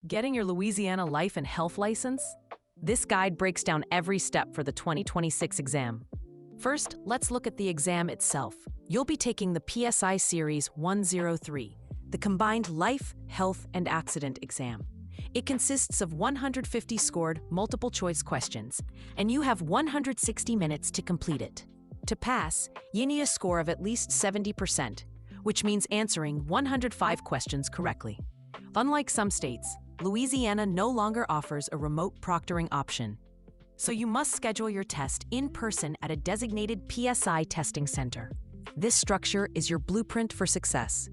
Getting your Louisiana Life and Health license? This guide breaks down every step for the 2026 exam. First, let's look at the exam itself. You'll be taking the PSI Series 103, the Combined Life, Health, and Accident exam. It consists of 150 scored multiple-choice questions, and you have 160 minutes to complete it. To pass, you need a score of at least 70%, which means answering 105 questions correctly. Unlike some states, Louisiana no longer offers a remote proctoring option, so you must schedule your test in person at a designated PSI testing center. This structure is your blueprint for success.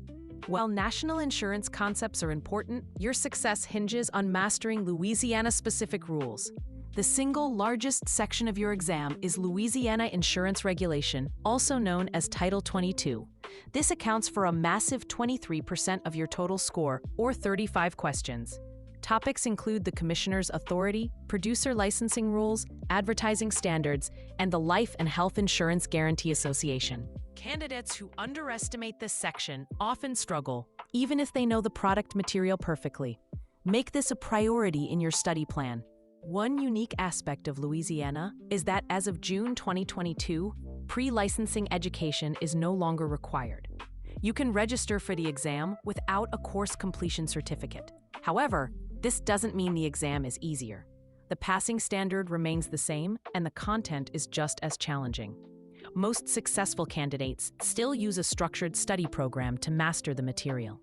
While national insurance concepts are important, your success hinges on mastering Louisiana-specific rules. The single largest section of your exam is Louisiana Insurance Regulation, also known as Title 22. This accounts for a massive 23% of your total score, or 35 questions. Topics include the Commissioner's Authority, producer licensing rules, advertising standards, and the Life and Health Insurance Guarantee Association. Candidates who underestimate this section often struggle, even if they know the product material perfectly. Make this a priority in your study plan. One unique aspect of Louisiana is that as of June 2022, pre-licensing education is no longer required. You can register for the exam without a course completion certificate. However, this doesn't mean the exam is easier. The passing standard remains the same, and the content is just as challenging. Most successful candidates still use a structured study program to master the material.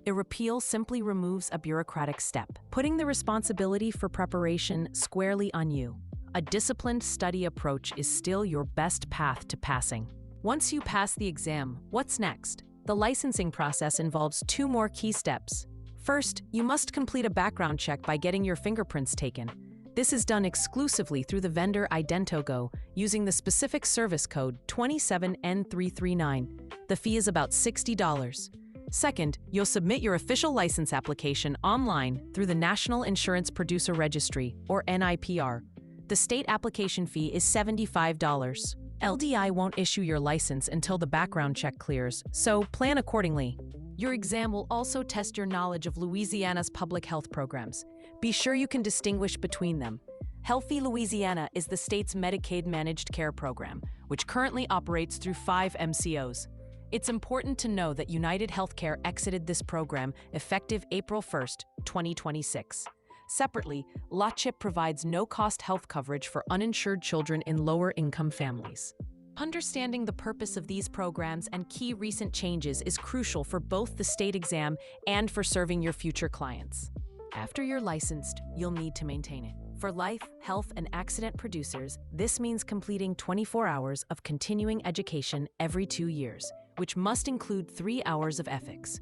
A repeal simply removes a bureaucratic step, putting the responsibility for preparation squarely on you. A disciplined study approach is still your best path to passing. Once you pass the exam, what's next? The licensing process involves two more key steps. First, you must complete a background check by getting your fingerprints taken. This is done exclusively through the vendor IdentoGO using the specific service code 27N339. The fee is about $60. Second, you'll submit your official license application online through the National Insurance Producer Registry, or NIPR. The state application fee is $75. LDI won't issue your license until the background check clears, so plan accordingly. Your exam will also test your knowledge of Louisiana's public health programs. Be sure you can distinguish between them. Healthy Louisiana is the state's Medicaid managed care program, which currently operates through 5 MCOs. It's important to know that United Healthcare exited this program effective April 1, 2026. Separately, LACHIP provides no-cost health coverage for uninsured children in lower-income families. Understanding the purpose of these programs and key recent changes is crucial for both the state exam and for serving your future clients. After you're licensed, you'll need to maintain it. For life, health, and accident producers, this means completing 24 hours of continuing education every 2 years, which must include 3 hours of ethics.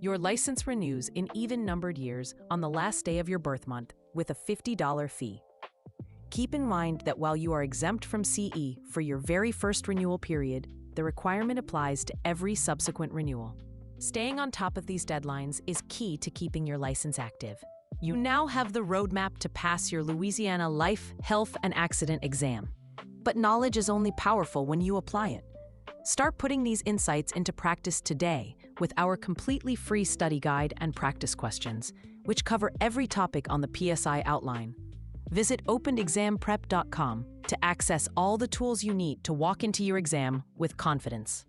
Your license renews in even-numbered years on the last day of your birth month with a $50 fee. Keep in mind that while you are exempt from CE for your very first renewal period, the requirement applies to every subsequent renewal. Staying on top of these deadlines is key to keeping your license active. You now have the roadmap to pass your Louisiana Life, Health, and Accident exam. But knowledge is only powerful when you apply it. Start putting these insights into practice today with our completely free study guide and practice questions, which cover every topic on the PSI outline. Visit openexamprep.com to access all the tools you need to walk into your exam with confidence.